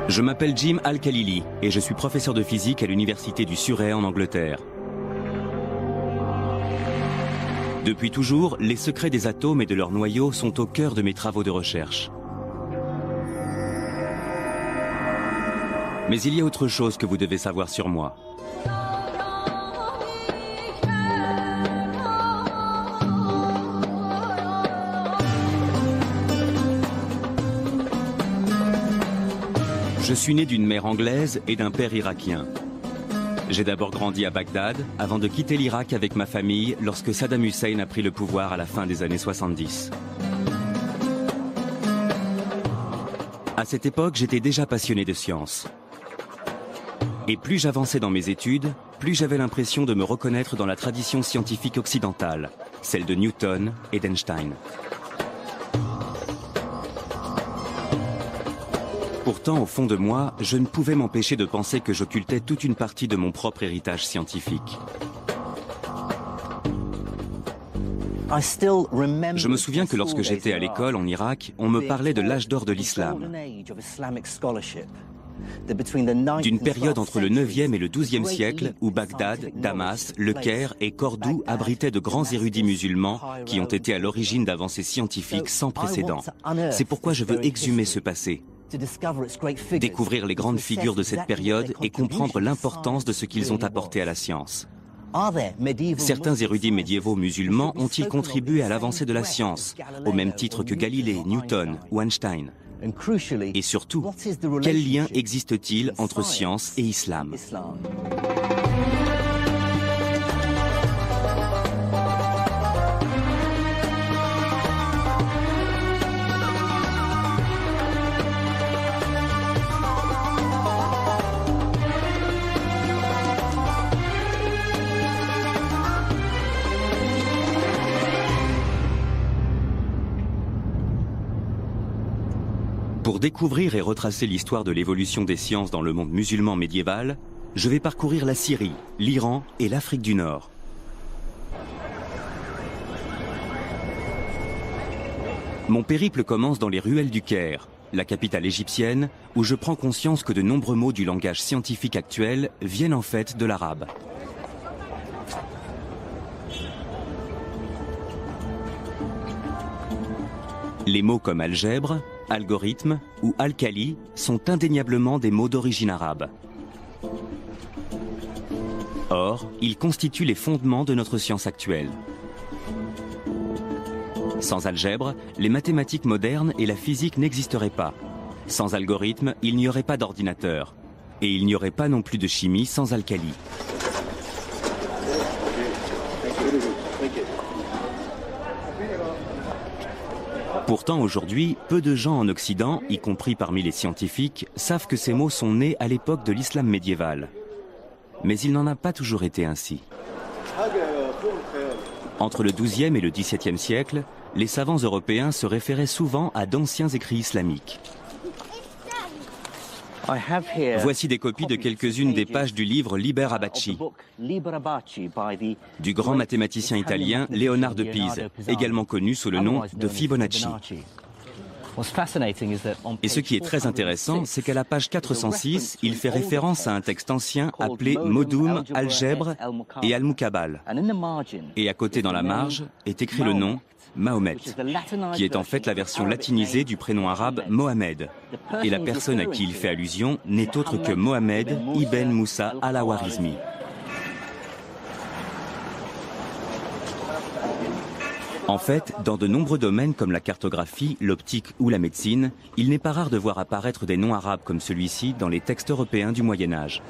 Je m'appelle Jim Al-Khalili et je suis professeur de physique à l'université du Surrey en Angleterre. Depuis toujours, les secrets des atomes et de leurs noyaux sont au cœur de mes travaux de recherche. Mais il y a autre chose que vous devez savoir sur moi. Je suis né d'une mère anglaise et d'un père irakien. J'ai d'abord grandi à Bagdad, avant de quitter l'Irak avec ma famille lorsque Saddam Hussein a pris le pouvoir à la fin des années 70. À cette époque, j'étais déjà passionné de science. Et plus j'avançais dans mes études, plus j'avais l'impression de me reconnaître dans la tradition scientifique occidentale, celle de Newton et d'Einstein. Pourtant, au fond de moi, je ne pouvais m'empêcher de penser que j'occultais toute une partie de mon propre héritage scientifique. Je me souviens que lorsque j'étais à l'école en Irak, on me parlait de l'âge d'or de l'islam. D'une période entre le 9e et le 12e siècle où Bagdad, Damas, Le Caire et Cordoue abritaient de grands érudits musulmans qui ont été à l'origine d'avancées scientifiques sans précédent. C'est pourquoi je veux exhumer ce passé. Découvrir les grandes figures de cette période et comprendre l'importance de ce qu'ils ont apporté à la science. Certains érudits médiévaux musulmans ont-ils contribué à l'avancée de la science, au même titre que Galilée, Newton ou Einstein? Et surtout, quel lien existe-t-il entre science et islam? Pour découvrir et retracer l'histoire de l'évolution des sciences dans le monde musulman médiéval, je vais parcourir la Syrie, l'Iran et l'Afrique du Nord. Mon périple commence dans les ruelles du Caire, la capitale égyptienne, où je prends conscience que de nombreux mots du langage scientifique actuel viennent en fait de l'arabe. Les mots comme algèbre, algorithme ou alcali sont indéniablement des mots d'origine arabe. Or, ils constituent les fondements de notre science actuelle. Sans algèbre, les mathématiques modernes et la physique n'existeraient pas. Sans algorithme, il n'y aurait pas d'ordinateur. Et il n'y aurait pas non plus de chimie sans alcali. Pourtant, aujourd'hui, peu de gens en Occident, y compris parmi les scientifiques, savent que ces mots sont nés à l'époque de l'islam médiéval. Mais il n'en a pas toujours été ainsi. Entre le XIIe et le XVIIe siècle, les savants européens se référaient souvent à d'anciens écrits islamiques. Voici des copies de quelques-unes des pages du livre Liber Abaci, du grand mathématicien italien Léonard de Pise, également connu sous le nom de Fibonacci. Et ce qui est très intéressant, c'est qu'à la page 406, il fait référence à un texte ancien appelé Modum, Algèbre et Al-Mukabal. Et à côté dans la marge est écrit le nom Mahomet, qui est en fait la version latinisée du prénom arabe Mohamed. Et la personne à qui il fait allusion n'est autre que Mohamed ibn Moussa al-Khwarizmi. En fait, dans de nombreux domaines comme la cartographie, l'optique ou la médecine, il n'est pas rare de voir apparaître des noms arabes comme celui-ci dans les textes européens du Moyen-Âge.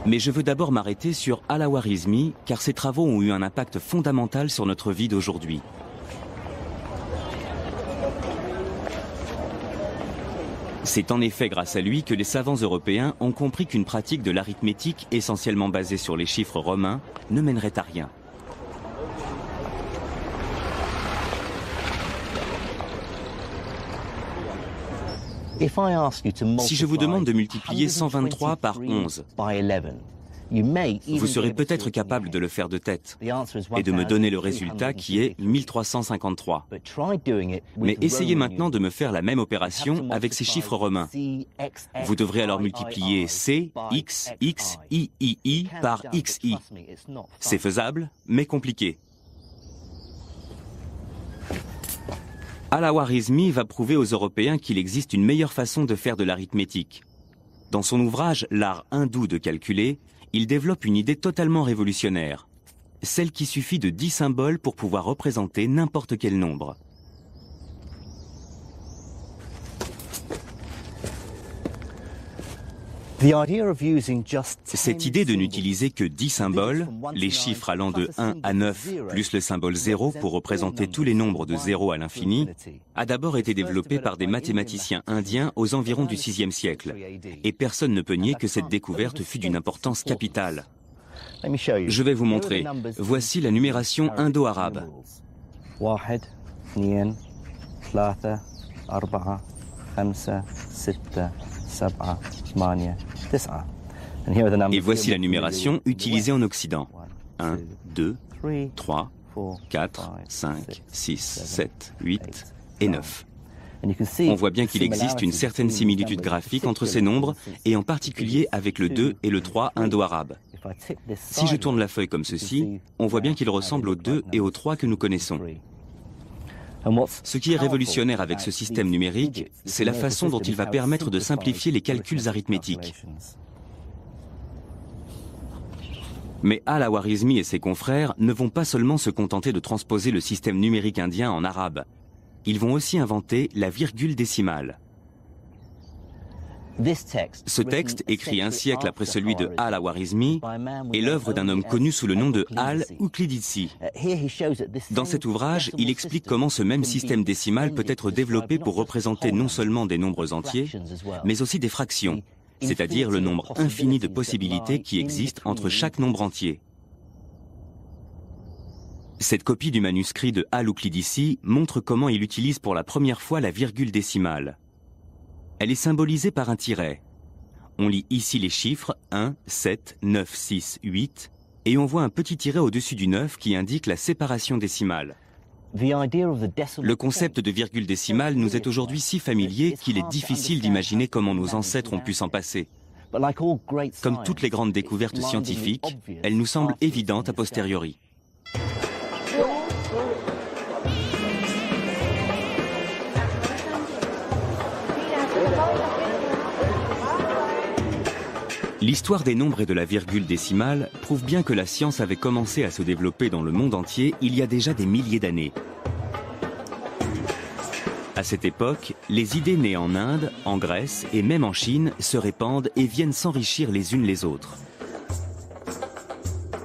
Mais je veux d'abord m'arrêter sur al-Khwarizmi, car ses travaux ont eu un impact fondamental sur notre vie d'aujourd'hui. C'est en effet grâce à lui que les savants européens ont compris qu'une pratique de l'arithmétique essentiellement basée sur les chiffres romains ne mènerait à rien. Si je vous demande de multiplier 123 par 11, vous serez peut-être capable de le faire de tête et de me donner le résultat qui est 1353. Mais essayez maintenant de me faire la même opération avec ces chiffres romains. Vous devrez alors multiplier C, X, X, I, I, I par XI. C'est faisable, mais compliqué. Al-Khwarizmi va prouver aux Européens qu'il existe une meilleure façon de faire de l'arithmétique. Dans son ouvrage « L'art hindou de calculer », il développe une idée totalement révolutionnaire, celle qu'il suffit de 10 symboles pour pouvoir représenter n'importe quel nombre. Cette idée de n'utiliser que 10 symboles, les chiffres allant de 1 à 9 plus le symbole 0 pour représenter tous les nombres de 0 à l'infini, a d'abord été développée par des mathématiciens indiens aux environs du VIe siècle. Et personne ne peut nier que cette découverte fut d'une importance capitale. Je vais vous montrer. Voici la numération indo-arabe. Et voici la numération utilisée en Occident. 1, 2, 3, 4, 5, 6, 7, 8 et 9. On voit bien qu'il existe une certaine similitude graphique entre ces nombres, et en particulier avec le 2 et le 3 indo-arabe. Si je tourne la feuille comme ceci, on voit bien qu'il ressemble au 2 et au 3 que nous connaissons. Ce qui est révolutionnaire avec ce système numérique, c'est la façon dont il va permettre de simplifier les calculs arithmétiques. Mais Al-Khwarizmi et ses confrères ne vont pas seulement se contenter de transposer le système numérique indien en arabe. Ils vont aussi inventer la virgule décimale. Ce texte, écrit un siècle après celui de Al-Khwarizmi, est l'œuvre d'un homme connu sous le nom de Al-Uqlidisi. Dans cet ouvrage, il explique comment ce même système décimal peut être développé pour représenter non seulement des nombres entiers, mais aussi des fractions, c'est-à-dire le nombre infini de possibilités qui existent entre chaque nombre entier. Cette copie du manuscrit de Al-Uqlidisi montre comment il utilise pour la première fois la virgule décimale. Elle est symbolisée par un tiret. On lit ici les chiffres 1, 7, 9, 6, 8, et on voit un petit tiret au-dessus du 9 qui indique la séparation décimale. Le concept de virgule décimale nous est aujourd'hui si familier qu'il est difficile d'imaginer comment nos ancêtres ont pu s'en passer. Comme toutes les grandes découvertes scientifiques, elle nous semble évidente a posteriori. L'histoire des nombres et de la virgule décimale prouve bien que la science avait commencé à se développer dans le monde entier il y a déjà des milliers d'années. À cette époque, les idées nées en Inde, en Grèce et même en Chine se répandent et viennent s'enrichir les unes les autres.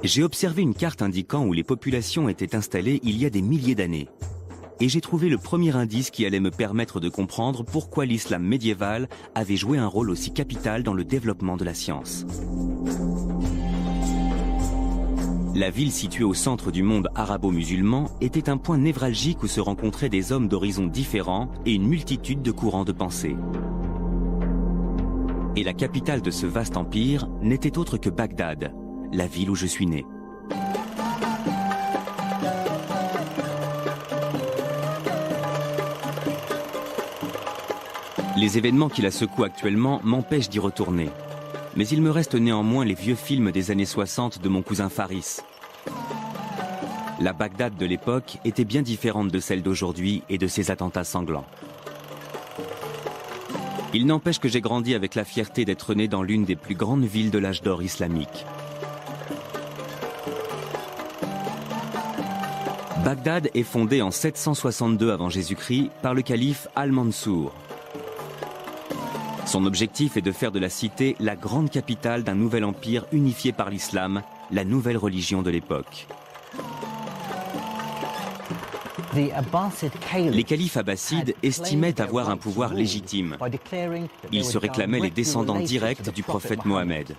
J'ai observé une carte indiquant où les populations étaient installées il y a des milliers d'années. Et j'ai trouvé le premier indice qui allait me permettre de comprendre pourquoi l'islam médiéval avait joué un rôle aussi capital dans le développement de la science. La ville située au centre du monde arabo-musulman était un point névralgique où se rencontraient des hommes d'horizons différents et une multitude de courants de pensée. Et la capitale de ce vaste empire n'était autre que Bagdad, la ville où je suis né. Les événements qui la secouent actuellement m'empêchent d'y retourner. Mais il me reste néanmoins les vieux films des années 60 de mon cousin Faris. La Bagdad de l'époque était bien différente de celle d'aujourd'hui et de ses attentats sanglants. Il n'empêche que j'ai grandi avec la fierté d'être né dans l'une des plus grandes villes de l'âge d'or islamique. Bagdad est fondée en 762 avant Jésus-Christ par le calife Al-Mansour. Son objectif est de faire de la cité la grande capitale d'un nouvel empire unifié par l'islam, la nouvelle religion de l'époque. Les califes abbassides estimaient avoir un pouvoir légitime. Ils se réclamaient les descendants directs du prophète Mohammed,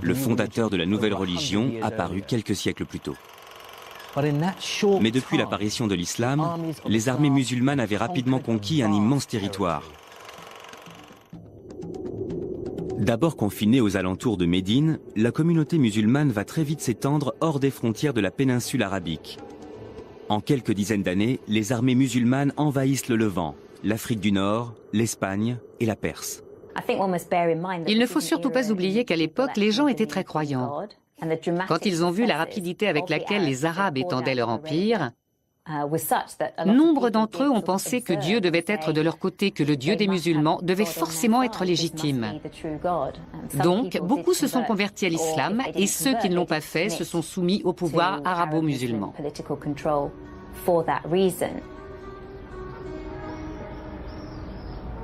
le fondateur de la nouvelle religion apparue quelques siècles plus tôt. Mais depuis l'apparition de l'islam, les armées musulmanes avaient rapidement conquis un immense territoire. D'abord confinée aux alentours de Médine, la communauté musulmane va très vite s'étendre hors des frontières de la péninsule arabique. En quelques dizaines d'années, les armées musulmanes envahissent le Levant, l'Afrique du Nord, l'Espagne et la Perse. Il ne faut surtout pas oublier qu'à l'époque, les gens étaient très croyants. Quand ils ont vu la rapidité avec laquelle les Arabes étendaient leur empire, nombre d'entre eux ont pensé que Dieu devait être de leur côté, que le Dieu des musulmans devait forcément être légitime. Donc, beaucoup se sont convertis à l'islam et ceux qui ne l'ont pas fait se sont soumis au pouvoir arabo-musulman.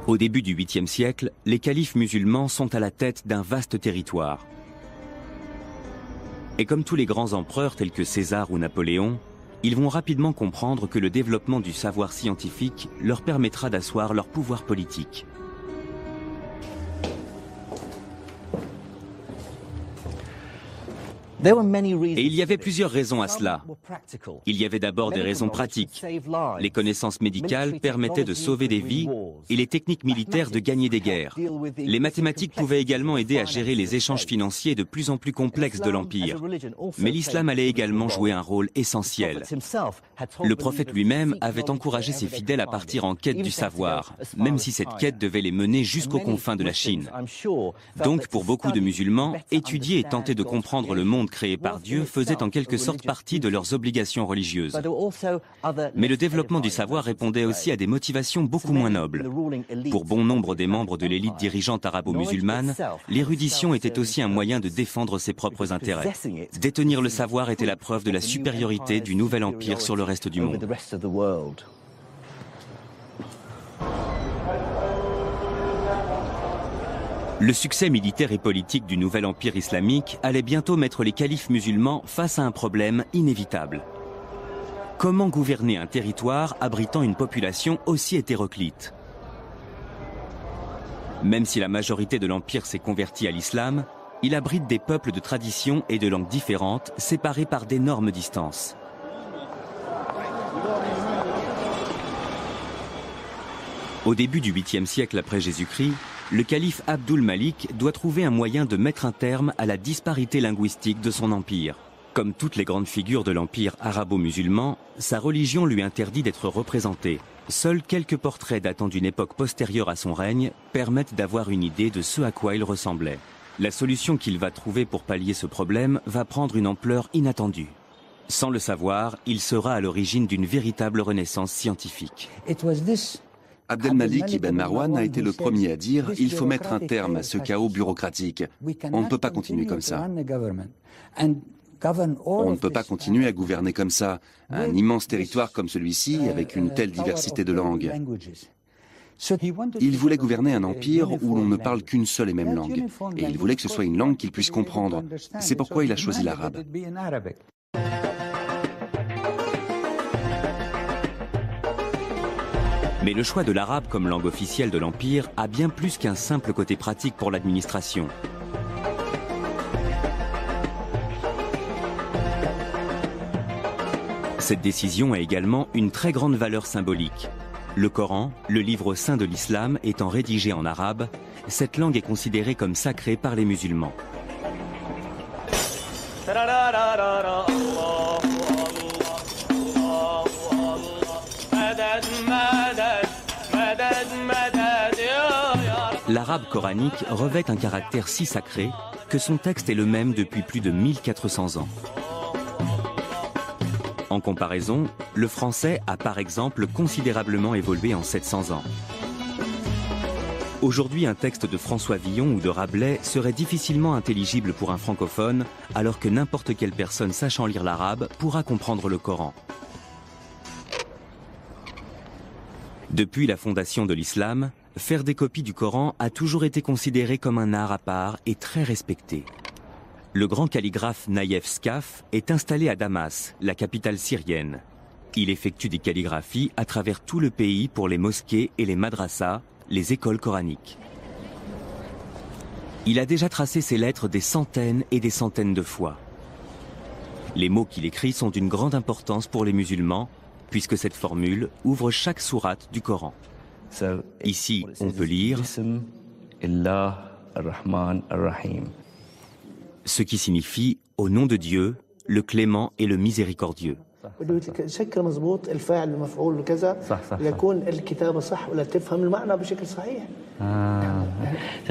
Au début du 8e siècle, les califes musulmans sont à la tête d'un vaste territoire. Et comme tous les grands empereurs tels que César ou Napoléon, ils vont rapidement comprendre que le développement du savoir scientifique leur permettra d'asseoir leur pouvoir politique. Et il y avait plusieurs raisons à cela. Il y avait d'abord des raisons pratiques. Les connaissances médicales permettaient de sauver des vies et les techniques militaires de gagner des guerres. Les mathématiques pouvaient également aider à gérer les échanges financiers de plus en plus complexes de l'Empire. Mais l'islam allait également jouer un rôle essentiel. Le prophète lui-même avait encouragé ses fidèles à partir en quête du savoir, même si cette quête devait les mener jusqu'aux confins de la Chine. Donc, pour beaucoup de musulmans, étudier et tenter de comprendre le monde créé par Dieu faisait en quelque sorte partie de leurs obligations religieuses. Mais le développement du savoir répondait aussi à des motivations beaucoup moins nobles. Pour bon nombre des membres de l'élite dirigeante arabo-musulmane, l'érudition était aussi un moyen de défendre ses propres intérêts. Détenir le savoir était la preuve de la supériorité du nouvel empire sur le reste du monde. Le succès militaire et politique du nouvel empire islamique allait bientôt mettre les califes musulmans face à un problème inévitable. Comment gouverner un territoire abritant une population aussi hétéroclite? Même si la majorité de l'empire s'est convertie à l'islam, il abrite des peuples de traditions et de langues différentes, séparés par d'énormes distances. Au début du 8e siècle après Jésus-Christ, le calife Abdul Malik doit trouver un moyen de mettre un terme à la disparité linguistique de son empire. Comme toutes les grandes figures de l'empire arabo-musulman, sa religion lui interdit d'être représentée. Seuls quelques portraits datant d'une époque postérieure à son règne permettent d'avoir une idée de ce à quoi il ressemblait. La solution qu'il va trouver pour pallier ce problème va prendre une ampleur inattendue. Sans le savoir, il sera à l'origine d'une véritable renaissance scientifique. Abdelmalik Ibn Marwan a été le premier à dire « il faut mettre un terme à ce chaos bureaucratique. On ne peut pas continuer comme ça. On ne peut pas continuer à gouverner comme ça, un immense territoire comme celui-ci, avec une telle diversité de langues. » Il voulait gouverner un empire où l'on ne parle qu'une seule et même langue. Et il voulait que ce soit une langue qu'il puisse comprendre. C'est pourquoi il a choisi l'arabe. Mais le choix de l'arabe comme langue officielle de l'Empire a bien plus qu'un simple côté pratique pour l'administration. Cette décision a également une très grande valeur symbolique. Le Coran, le livre saint de l'islam, étant rédigé en arabe, cette langue est considérée comme sacrée par les musulmans. L'arabe coranique revêt un caractère si sacré que son texte est le même depuis plus de 1400 ans. En comparaison, le français a par exemple considérablement évolué en 700 ans. Aujourd'hui, un texte de François Villon ou de Rabelais serait difficilement intelligible pour un francophone, alors que n'importe quelle personne sachant lire l'arabe pourra comprendre le Coran. Depuis la fondation de l'islam, faire des copies du Coran a toujours été considéré comme un art à part et très respecté. Le grand calligraphe Naïef Skaf est installé à Damas, la capitale syrienne. Il effectue des calligraphies à travers tout le pays pour les mosquées et les madrassas, les écoles coraniques. Il a déjà tracé ses lettres des centaines et des centaines de fois. Les mots qu'il écrit sont d'une grande importance pour les musulmans, puisque cette formule ouvre chaque sourate du Coran. Ici, on peut lire Ce qui signifie « au nom de Dieu, le clément et le miséricordieux ».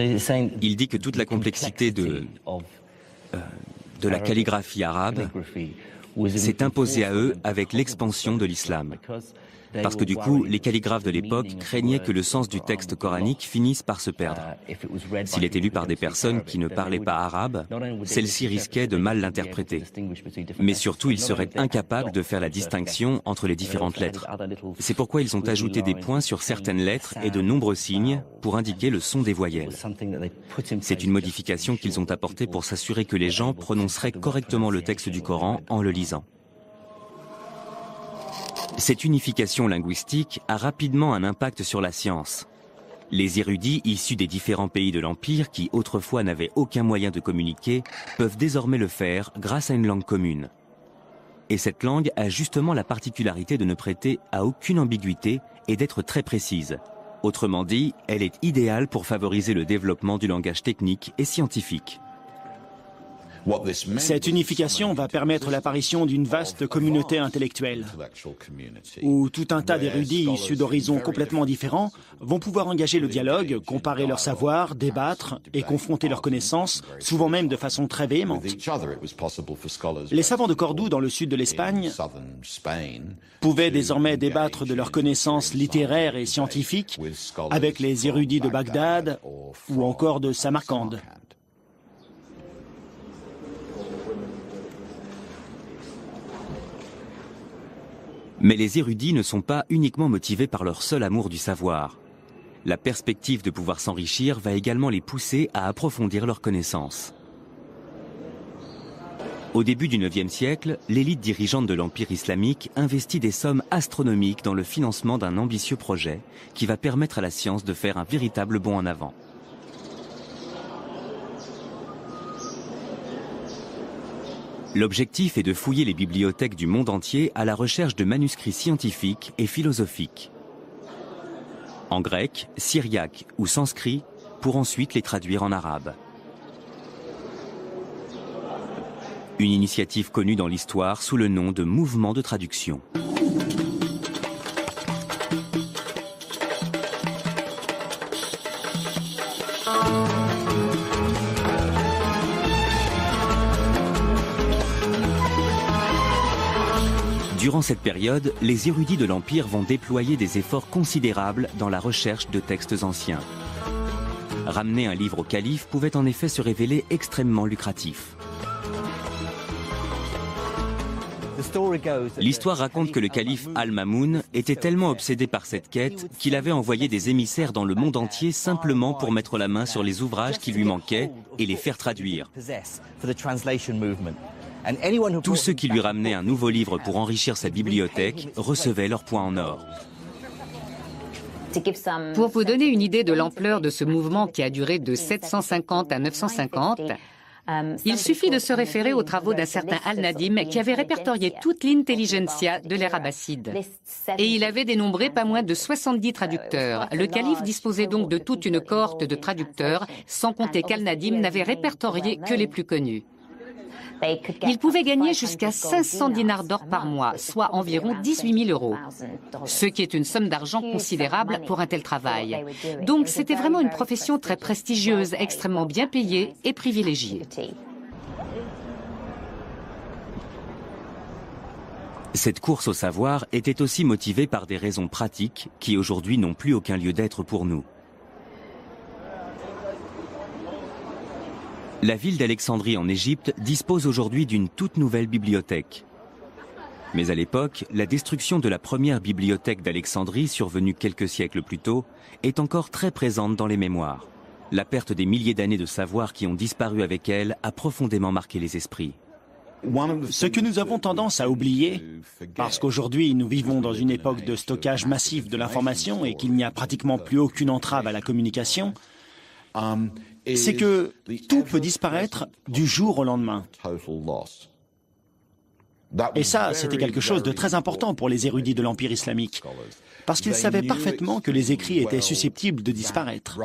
Il dit que toute la complexité de la calligraphie arabe s'est imposée à eux avec l'expansion de l'islam. Parce que du coup, les calligraphes de l'époque craignaient que le sens du texte coranique finisse par se perdre. S'il était lu par des personnes qui ne parlaient pas arabe, celles-ci risquaient de mal l'interpréter. Mais surtout, ils seraient incapables de faire la distinction entre les différentes lettres. C'est pourquoi ils ont ajouté des points sur certaines lettres et de nombreux signes pour indiquer le son des voyelles. C'est une modification qu'ils ont apportée pour s'assurer que les gens prononceraient correctement le texte du Coran en le lisant. Cette unification linguistique a rapidement un impact sur la science. Les érudits issus des différents pays de l'Empire qui autrefois n'avaient aucun moyen de communiquer peuvent désormais le faire grâce à une langue commune. Et cette langue a justement la particularité de ne prêter à aucune ambiguïté et d'être très précise. Autrement dit, elle est idéale pour favoriser le développement du langage technique et scientifique. Cette unification va permettre l'apparition d'une vaste communauté intellectuelle, où tout un tas d'érudits issus d'horizons complètement différents vont pouvoir engager le dialogue, comparer leurs savoirs, débattre et confronter leurs connaissances, souvent même de façon très véhémente. Les savants de Cordoue, dans le sud de l'Espagne, pouvaient désormais débattre de leurs connaissances littéraires et scientifiques avec les érudits de Bagdad ou encore de Samarcande. Mais les érudits ne sont pas uniquement motivés par leur seul amour du savoir. La perspective de pouvoir s'enrichir va également les pousser à approfondir leurs connaissances. Au début du IXe siècle, l'élite dirigeante de l'Empire islamique investit des sommes astronomiques dans le financement d'un ambitieux projet qui va permettre à la science de faire un véritable bond en avant. L'objectif est de fouiller les bibliothèques du monde entier à la recherche de manuscrits scientifiques et philosophiques. En grec, syriaque ou sanskrit, pour ensuite les traduire en arabe. Une initiative connue dans l'histoire sous le nom de mouvement de traduction. Durant cette période, les érudits de l'Empire vont déployer des efforts considérables dans la recherche de textes anciens. Ramener un livre au calife pouvait en effet se révéler extrêmement lucratif. L'histoire raconte que le calife Al-Mamoun était tellement obsédé par cette quête qu'il avait envoyé des émissaires dans le monde entier simplement pour mettre la main sur les ouvrages qui lui manquaient et les faire traduire. Tous ceux qui lui ramenaient un nouveau livre pour enrichir sa bibliothèque recevaient leur point en or. Pour vous donner une idée de l'ampleur de ce mouvement qui a duré de 750 à 950, il suffit de se référer aux travaux d'un certain Al-Nadim qui avait répertorié toute l'intelligentsia de l'ère abbasside. Et il avait dénombré pas moins de 70 traducteurs. Le calife disposait donc de toute une cohorte de traducteurs, sans compter qu'Al-Nadim n'avait répertorié que les plus connus. Ils pouvaient gagner jusqu'à 500 dinars d'or par mois, soit environ 18 000 €, ce qui est une somme d'argent considérable pour un tel travail. Donc c'était vraiment une profession très prestigieuse, extrêmement bien payée et privilégiée. Cette course au savoir était aussi motivée par des raisons pratiques qui aujourd'hui n'ont plus aucun lieu d'être pour nous. La ville d'Alexandrie en Égypte dispose aujourd'hui d'une toute nouvelle bibliothèque. Mais à l'époque, la destruction de la première bibliothèque d'Alexandrie, survenue quelques siècles plus tôt, est encore très présente dans les mémoires. La perte des milliers d'années de savoir qui ont disparu avec elle a profondément marqué les esprits. Ce que nous avons tendance à oublier, parce qu'aujourd'hui nous vivons dans une époque de stockage massif de l'information et qu'il n'y a pratiquement plus aucune entrave à la communication, c'est que tout peut disparaître du jour au lendemain. Et ça, c'était quelque chose de très important pour les érudits de l'Empire islamique, parce qu'ils savaient parfaitement que les écrits étaient susceptibles de disparaître.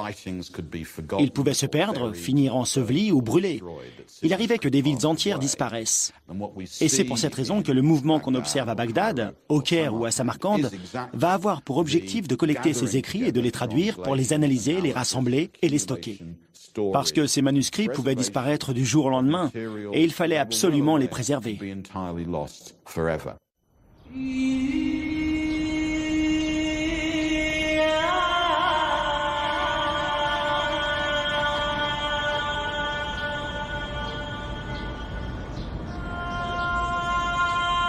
Ils pouvaient se perdre, finir ensevelis ou brûlés. Il arrivait que des villes entières disparaissent. Et c'est pour cette raison que le mouvement qu'on observe à Bagdad, au Caire ou à Samarcande va avoir pour objectif de collecter ces écrits et de les traduire pour les analyser, les rassembler et les stocker. Parce que ces manuscrits pouvaient disparaître du jour au lendemain, et il fallait absolument les préserver.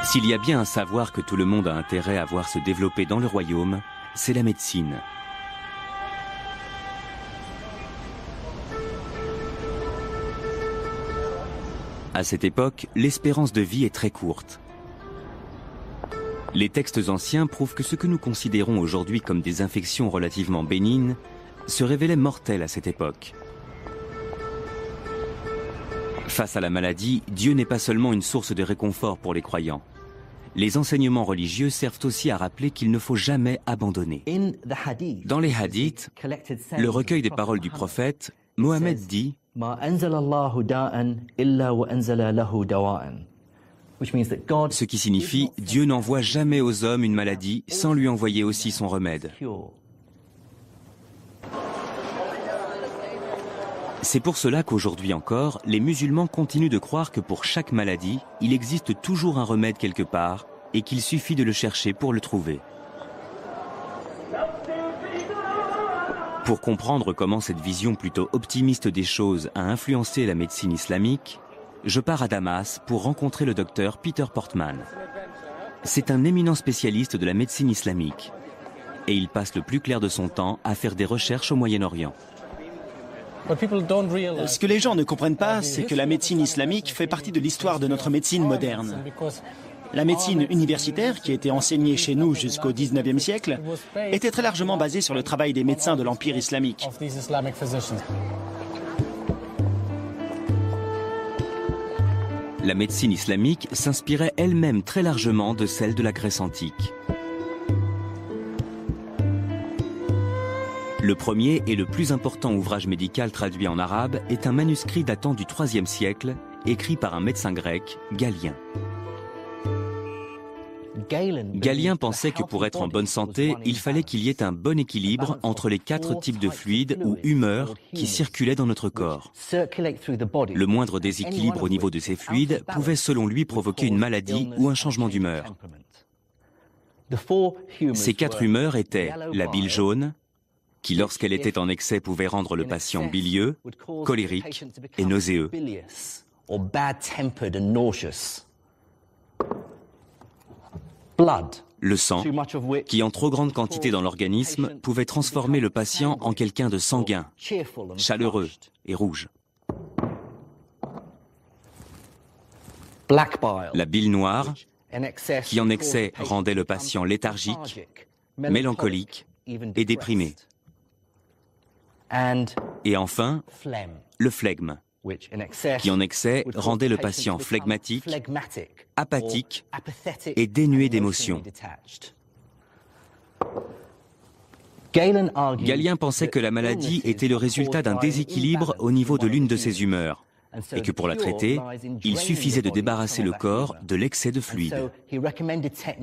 S'il y a bien un savoir que tout le monde a intérêt à voir se développer dans le royaume, c'est la médecine. À cette époque, l'espérance de vie est très courte. Les textes anciens prouvent que ce que nous considérons aujourd'hui comme des infections relativement bénignes se révélaient mortelles à cette époque. Face à la maladie, Dieu n'est pas seulement une source de réconfort pour les croyants. Les enseignements religieux servent aussi à rappeler qu'il ne faut jamais abandonner. Dans les hadiths, le recueil des paroles du prophète, Mohammed dit « Ce qui signifie « Dieu n'envoie jamais aux hommes une maladie sans lui envoyer aussi son remède ». C'est pour cela qu'aujourd'hui encore, les musulmans continuent de croire que pour chaque maladie, il existe toujours un remède quelque part et qu'il suffit de le chercher pour le trouver. Pour comprendre comment cette vision plutôt optimiste des choses a influencé la médecine islamique, je pars à Damas pour rencontrer le docteur Peter Portman. C'est un éminent spécialiste de la médecine islamique et il passe le plus clair de son temps à faire des recherches au Moyen-Orient. Ce que les gens ne comprennent pas, c'est que la médecine islamique fait partie de l'histoire de notre médecine moderne. La médecine universitaire, qui était enseignée chez nous jusqu'au XIXe siècle, était très largement basée sur le travail des médecins de l'Empire islamique. La médecine islamique s'inspirait elle-même très largement de celle de la Grèce antique. Le premier et le plus important ouvrage médical traduit en arabe est un manuscrit datant du IIIe siècle, écrit par un médecin grec, Galien. Galien pensait que pour être en bonne santé, il fallait qu'il y ait un bon équilibre entre les 4 types de fluides ou humeurs qui circulaient dans notre corps. Le moindre déséquilibre au niveau de ces fluides pouvait selon lui provoquer une maladie ou un changement d'humeur. Ces 4 humeurs étaient la bile jaune, qui lorsqu'elle était en excès pouvait rendre le patient bilieux, colérique et nauséeux. Le sang, qui en trop grande quantité dans l'organisme pouvait transformer le patient en quelqu'un de sanguin, chaleureux et rouge. La bile noire, qui en excès rendait le patient léthargique, mélancolique et déprimé. Et enfin, le flegme, qui en excès rendait le patient flegmatique, apathique et dénué d'émotions. Galien pensait que la maladie était le résultat d'un déséquilibre au niveau de l'une de ses humeurs, et que pour la traiter, il suffisait de débarrasser le corps de l'excès de fluide.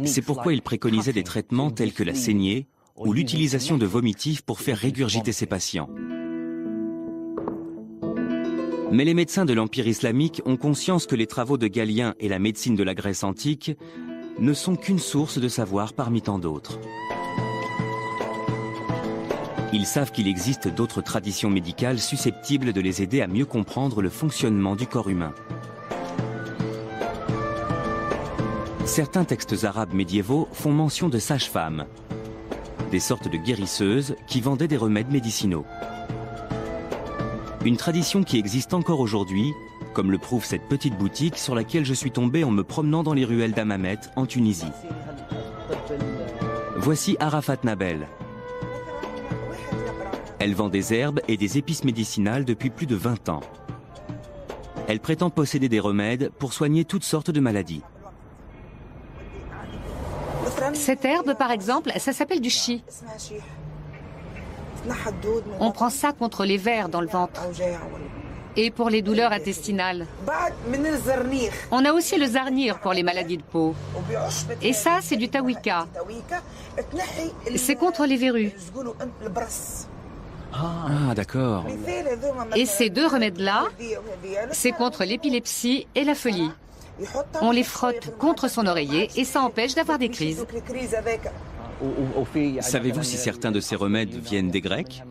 C'est pourquoi il préconisait des traitements tels que la saignée ou l'utilisation de vomitifs pour faire régurgiter ses patients. Mais les médecins de l'Empire islamique ont conscience que les travaux de Galien et la médecine de la Grèce antique ne sont qu'une source de savoir parmi tant d'autres. Ils savent qu'il existe d'autres traditions médicales susceptibles de les aider à mieux comprendre le fonctionnement du corps humain. Certains textes arabes médiévaux font mention de sages-femmes, des sortes de guérisseuses qui vendaient des remèdes médicinaux. Une tradition qui existe encore aujourd'hui, comme le prouve cette petite boutique sur laquelle je suis tombé en me promenant dans les ruelles d'Hammamet en Tunisie. Voici Arafat Nabel. Elle vend des herbes et des épices médicinales depuis plus de 20 ans. Elle prétend posséder des remèdes pour soigner toutes sortes de maladies. Cette herbe, par exemple, ça s'appelle du chi. On prend ça contre les vers dans le ventre et pour les douleurs intestinales. On a aussi le zarnir pour les maladies de peau. Et ça, c'est du tawika. C'est contre les verrues. Ah, d'accord. Et ces deux remèdes-là, c'est contre l'épilepsie et la folie. On les frotte contre son oreiller et ça empêche d'avoir des crises. Savez-vous si certains de ces remèdes viennent des Grecs?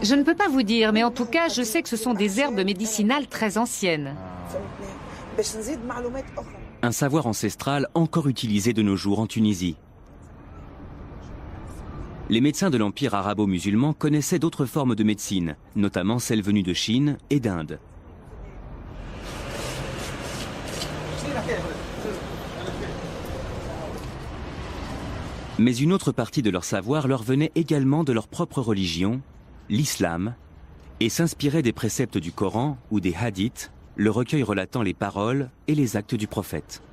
Je ne peux pas vous dire, mais en tout cas, je sais que ce sont des herbes médicinales très anciennes. Un savoir ancestral encore utilisé de nos jours en Tunisie. Les médecins de l'Empire arabo-musulman connaissaient d'autres formes de médecine, notamment celles venues de Chine et d'Inde. Mais une autre partie de leur savoir leur venait également de leur propre religion, l'islam, et s'inspirait des préceptes du Coran ou des hadiths, le recueil relatant les paroles et les actes du prophète.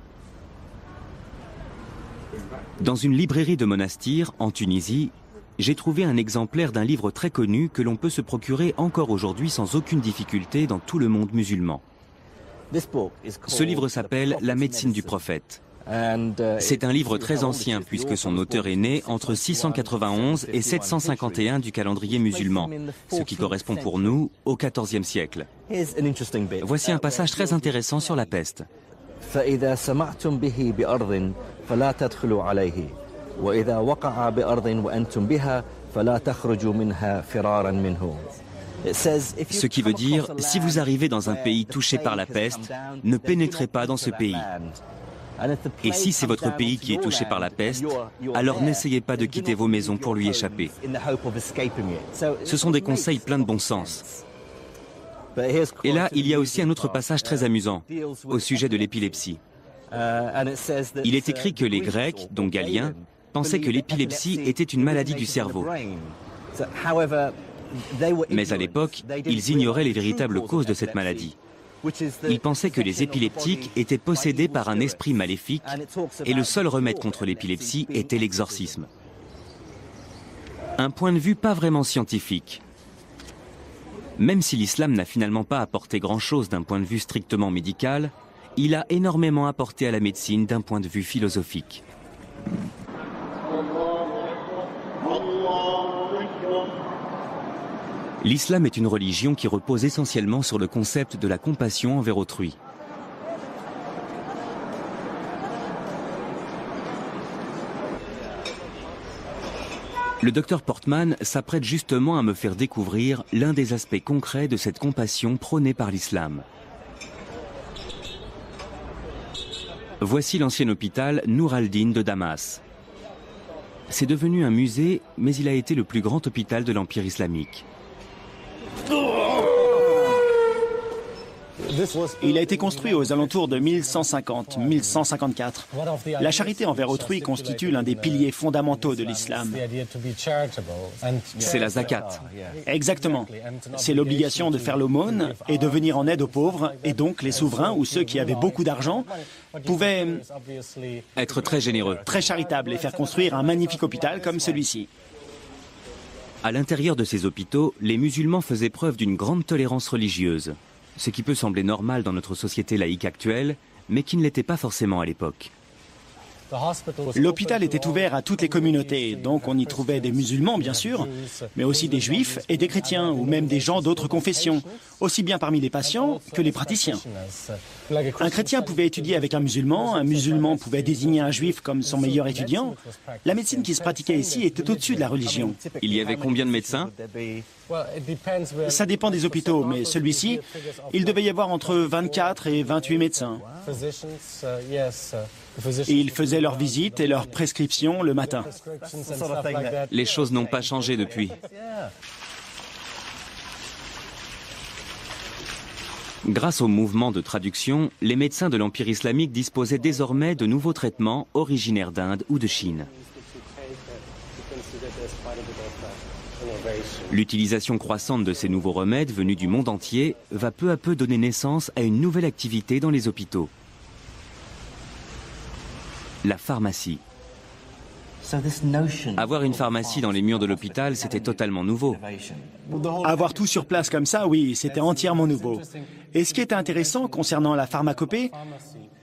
Dans une librairie de monastir, en Tunisie, j'ai trouvé un exemplaire d'un livre très connu que l'on peut se procurer encore aujourd'hui sans aucune difficulté dans tout le monde musulman. Ce livre s'appelle « La médecine du prophète ». C'est un livre très ancien puisque son auteur est né entre 691 et 751 du calendrier musulman, ce qui correspond pour nous au XIVe siècle. Voici un passage très intéressant sur la peste. Ce qui veut dire, si vous arrivez dans un pays touché par la peste, ne pénétrez pas dans ce pays. Et si c'est votre pays qui est touché par la peste, alors n'essayez pas de quitter vos maisons pour lui échapper. Ce sont des conseils pleins de bon sens. Et là, il y a aussi un autre passage très amusant, au sujet de l'épilepsie. Il est écrit que les Grecs, dont Galien, pensaient que l'épilepsie était une maladie du cerveau. Mais à l'époque, ils ignoraient les véritables causes de cette maladie. Ils pensaient que les épileptiques étaient possédés par un esprit maléfique et le seul remède contre l'épilepsie était l'exorcisme. Un point de vue pas vraiment scientifique. Même si l'islam n'a finalement pas apporté grand-chose d'un point de vue strictement médical, il a énormément apporté à la médecine d'un point de vue philosophique. L'islam est une religion qui repose essentiellement sur le concept de la compassion envers autrui. Le docteur Portman s'apprête justement à me faire découvrir l'un des aspects concrets de cette compassion prônée par l'islam. Voici l'ancien hôpital Nour al-Din de Damas. C'est devenu un musée, mais il a été le plus grand hôpital de l'Empire islamique. Il a été construit aux alentours de 1150-1154. La charité envers autrui constitue l'un des piliers fondamentaux de l'islam. C'est la zakat. Exactement. C'est l'obligation de faire l'aumône et de venir en aide aux pauvres, et donc les souverains ou ceux qui avaient beaucoup d'argent pouvaient être très généreux, très charitables et faire construire un magnifique hôpital comme celui-ci. À l'intérieur de ces hôpitaux, les musulmans faisaient preuve d'une grande tolérance religieuse, ce qui peut sembler normal dans notre société laïque actuelle, mais qui ne l'était pas forcément à l'époque. L'hôpital était ouvert à toutes les communautés, donc on y trouvait des musulmans bien sûr, mais aussi des juifs et des chrétiens, ou même des gens d'autres confessions, aussi bien parmi les patients que les praticiens. Un chrétien pouvait étudier avec un musulman pouvait désigner un juif comme son meilleur étudiant. La médecine qui se pratiquait ici était au-dessus de la religion. Il y avait combien de médecins ? Ça dépend des hôpitaux, mais celui-ci, il devait y avoir entre 24 et 28 médecins. Et ils faisaient leurs visites et leurs prescriptions le matin. Les choses n'ont pas changé depuis. Grâce au mouvement de traduction, les médecins de l'Empire islamique disposaient désormais de nouveaux traitements originaires d'Inde ou de Chine. L'utilisation croissante de ces nouveaux remèdes venus du monde entier va peu à peu donner naissance à une nouvelle activité dans les hôpitaux. la pharmacie. Avoir une pharmacie dans les murs de l'hôpital, c'était totalement nouveau. Avoir tout sur place comme ça, oui, c'était entièrement nouveau. Et ce qui était intéressant concernant la pharmacopée,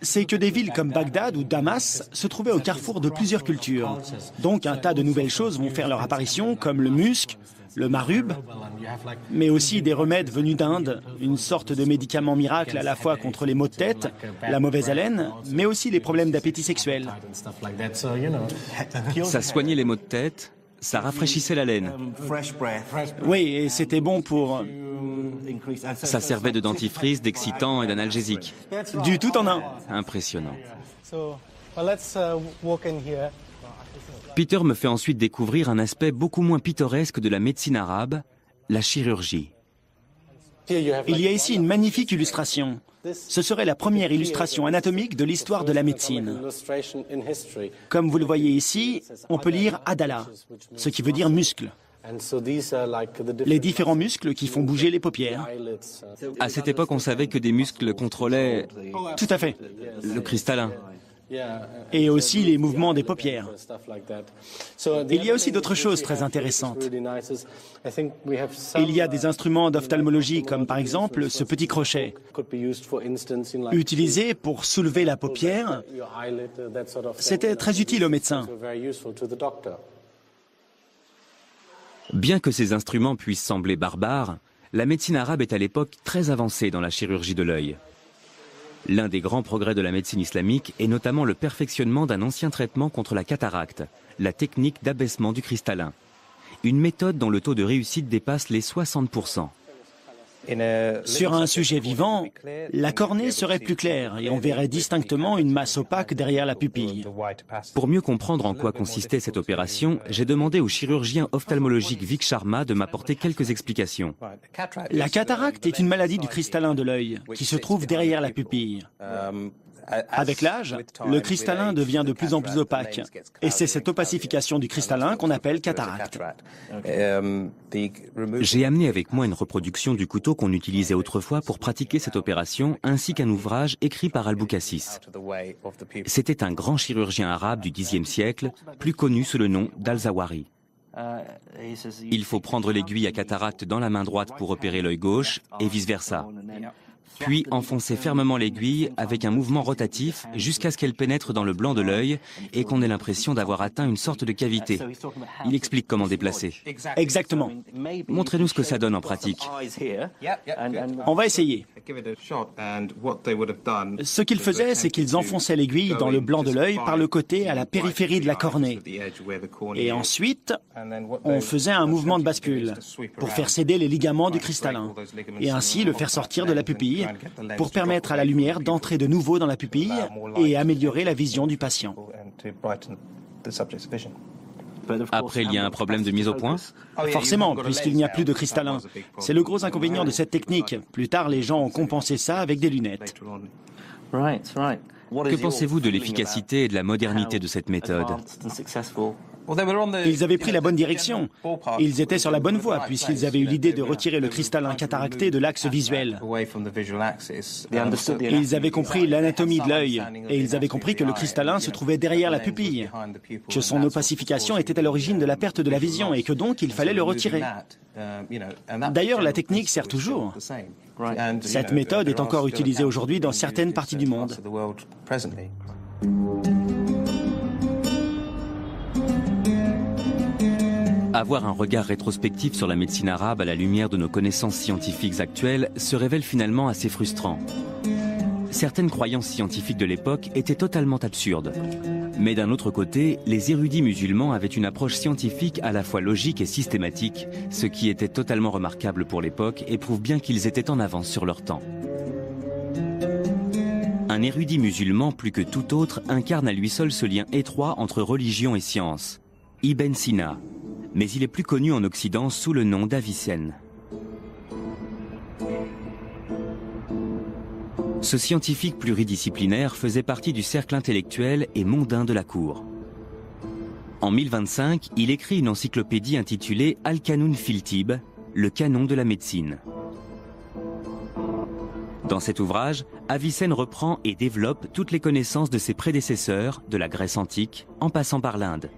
c'est que des villes comme Bagdad ou Damas se trouvaient au carrefour de plusieurs cultures. Donc un tas de nouvelles choses vont faire leur apparition, comme le musc, le marub, mais aussi des remèdes venus d'Inde, une sorte de médicament miracle à la fois contre les maux de tête, la mauvaise haleine, mais aussi les problèmes d'appétit sexuel. Ça soignait les maux de tête, ça rafraîchissait la laine. Oui, et c'était bon pour... Ça servait de dentifrice, d'excitant et d'analgésique. Du tout en un. Impressionnant. Peter me fait ensuite découvrir un aspect beaucoup moins pittoresque de la médecine arabe, la chirurgie. Il y a ici une magnifique illustration. Ce serait la première illustration anatomique de l'histoire de la médecine. Comme vous le voyez ici, on peut lire Adala, ce qui veut dire muscle. Les différents muscles qui font bouger les paupières. À cette époque, on savait que des muscles contrôlaient... Tout à fait. Le cristallin. Et aussi les mouvements des paupières. Il y a aussi d'autres choses très intéressantes. Il y a des instruments d'ophtalmologie comme par exemple ce petit crochet, utilisé pour soulever la paupière. C'était très utile aux médecins. Bien que ces instruments puissent sembler barbares, la médecine arabe est à l'époque très avancée dans la chirurgie de l'œil. L'un des grands progrès de la médecine islamique est notamment le perfectionnement d'un ancien traitement contre la cataracte, la technique d'abaissement du cristallin. Une méthode dont le taux de réussite dépasse les 60%. Sur un sujet vivant, la cornée serait plus claire et on verrait distinctement une masse opaque derrière la pupille. Pour mieux comprendre en quoi consistait cette opération, j'ai demandé au chirurgien ophtalmologique Vic Sharma de m'apporter quelques explications. La cataracte est une maladie du cristallin de l'œil qui se trouve derrière la pupille. Avec l'âge, le cristallin devient de plus en plus opaque. Et c'est cette opacification du cristallin qu'on appelle cataracte. J'ai amené avec moi une reproduction du couteau qu'on utilisait autrefois pour pratiquer cette opération, ainsi qu'un ouvrage écrit par Al-Boucassis. C'était un grand chirurgien arabe du Xe siècle, plus connu sous le nom d'Al-Zawari. Il faut prendre l'aiguille à cataracte dans la main droite pour opérer l'œil gauche et vice-versa. Puis enfoncer fermement l'aiguille avec un mouvement rotatif jusqu'à ce qu'elle pénètre dans le blanc de l'œil et qu'on ait l'impression d'avoir atteint une sorte de cavité. Il explique comment déplacer. Exactement. Montrez-nous ce que ça donne en pratique. On va essayer. Ce qu'ils faisaient, c'est qu'ils enfonçaient l'aiguille dans le blanc de l'œil par le côté à la périphérie de la cornée. Et ensuite, on faisait un mouvement de bascule pour faire céder les ligaments du cristallin et ainsi le faire sortir de la pupille pour permettre à la lumière d'entrer de nouveau dans la pupille et améliorer la vision du patient. Après, il y a un problème de mise au point? Forcément, puisqu'il n'y a plus de cristallin. C'est le gros inconvénient de cette technique. Plus tard, les gens ont compensé ça avec des lunettes. Que pensez-vous de l'efficacité et de la modernité de cette méthode? Ils avaient pris la bonne direction. Ils étaient sur la bonne voie puisqu'ils avaient eu l'idée de retirer le cristallin cataracté de l'axe visuel. Ils avaient compris l'anatomie de l'œil et ils avaient compris que le cristallin se trouvait derrière la pupille, que son opacification était à l'origine de la perte de la vision et que donc il fallait le retirer. D'ailleurs, la technique sert toujours. Cette méthode est encore utilisée aujourd'hui dans certaines parties du monde. Avoir un regard rétrospectif sur la médecine arabe à la lumière de nos connaissances scientifiques actuelles se révèle finalement assez frustrant. Certaines croyances scientifiques de l'époque étaient totalement absurdes. Mais d'un autre côté, les érudits musulmans avaient une approche scientifique à la fois logique et systématique, ce qui était totalement remarquable pour l'époque et prouve bien qu'ils étaient en avance sur leur temps. Un érudit musulman, plus que tout autre, incarne à lui seul ce lien étroit entre religion et science. Ibn Sina. Mais il est plus connu en Occident sous le nom d'Avicenne. Ce scientifique pluridisciplinaire faisait partie du cercle intellectuel et mondain de la cour. En 1025, il écrit une encyclopédie intitulée Al-Qanun fil Tibb, le canon de la médecine. Dans cet ouvrage, Avicenne reprend et développe toutes les connaissances de ses prédécesseurs, de la Grèce antique, en passant par l'Inde.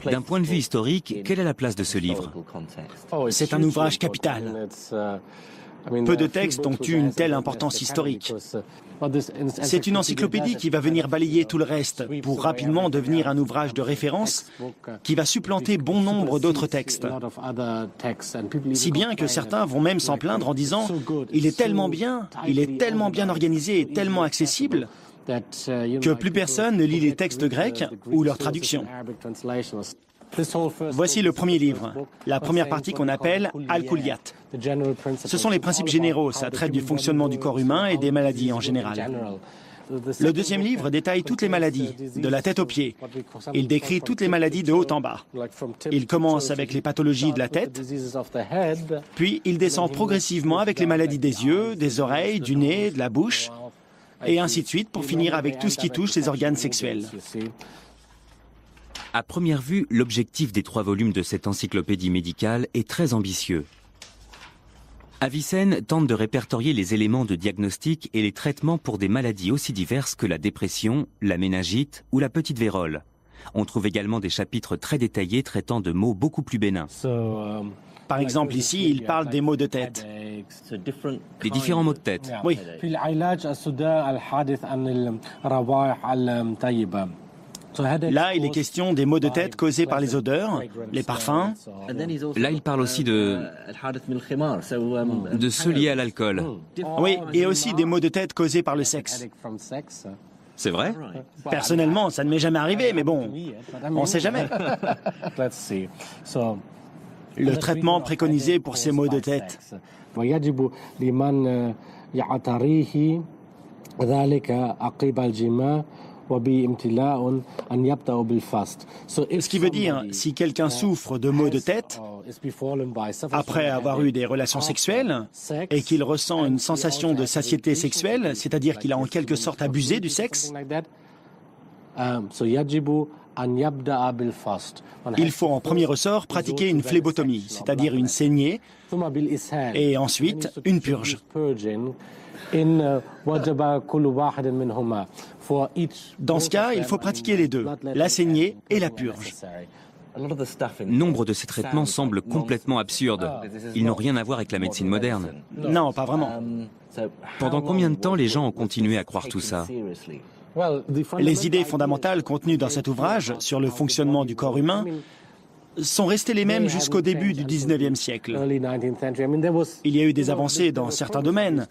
D'un point de vue historique, quelle est la place de ce livre? C'est un ouvrage capital. Peu de textes ont eu une telle importance historique. C'est une encyclopédie qui va venir balayer tout le reste pour rapidement devenir un ouvrage de référence qui va supplanter bon nombre d'autres textes. Si bien que certains vont même s'en plaindre en disant « il est tellement bien organisé et tellement accessible » que plus personne ne lit les textes grecs ou leurs traductions. Voici le premier livre, la première partie qu'on appelle Al-Kulliyat. Ce sont les principes généraux, ça traite du fonctionnement du corps humain et des maladies en général. Le deuxième livre détaille toutes les maladies, de la tête aux pieds. Il décrit toutes les maladies de haut en bas. Il commence avec les pathologies de la tête, puis il descend progressivement avec les maladies des yeux, des oreilles, du nez, de la bouche, et ainsi de suite pour finir avec tout ce qui touche les organes sexuels. À première vue, l'objectif des 3 volumes de cette encyclopédie médicale est très ambitieux. Avicenne tente de répertorier les éléments de diagnostic et les traitements pour des maladies aussi diverses que la dépression, la méningite ou la petite vérole. On trouve également des chapitres très détaillés traitant de maux beaucoup plus bénins. Par exemple, ici, il parle des maux de tête. Les différents maux de tête. Oui. Là, il est question des maux de tête causés par les odeurs, les parfums. Là, il parle aussi de ceux liés à l'alcool. Oui, et aussi des maux de tête causés par le sexe. C'est vrai? Personnellement, ça ne m'est jamais arrivé, mais bon, on ne sait jamais. Le traitement préconisé pour ces maux de tête. Ce qui veut dire, si quelqu'un souffre de maux de tête, après avoir eu des relations sexuelles, et qu'il ressent une sensation de satiété sexuelle, c'est-à-dire qu'il a en quelque sorte abusé du sexe, il faut en premier ressort pratiquer une phlébotomie, c'est-à-dire une saignée, et ensuite une purge. Dans ce cas, il faut pratiquer les deux, la saignée et la purge. Nombre de ces traitements semblent complètement absurdes. Ils n'ont rien à voir avec la médecine moderne. Non, pas vraiment. Pendant combien de temps les gens ont continué à croire tout ça? Les idées fondamentales contenues dans cet ouvrage sur le fonctionnement du corps humain sont restées les mêmes jusqu'au début du 19e siècle. Il y a eu des avancées dans certains domaines,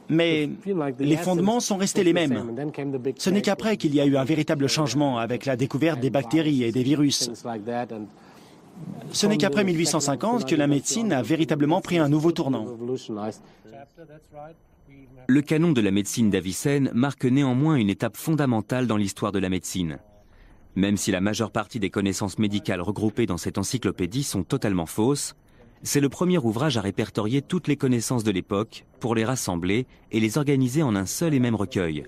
mais les fondements sont restés les mêmes. Ce n'est qu'après qu'il y a eu un véritable changement avec la découverte des bactéries et des virus. Ce n'est qu'après 1850 que la médecine a véritablement pris un nouveau tournant. Le canon de la médecine d'Avicenne marque néanmoins une étape fondamentale dans l'histoire de la médecine. Même si la majeure partie des connaissances médicales regroupées dans cette encyclopédie sont totalement fausses, c'est le premier ouvrage à répertorier toutes les connaissances de l'époque pour les rassembler et les organiser en un seul et même recueil.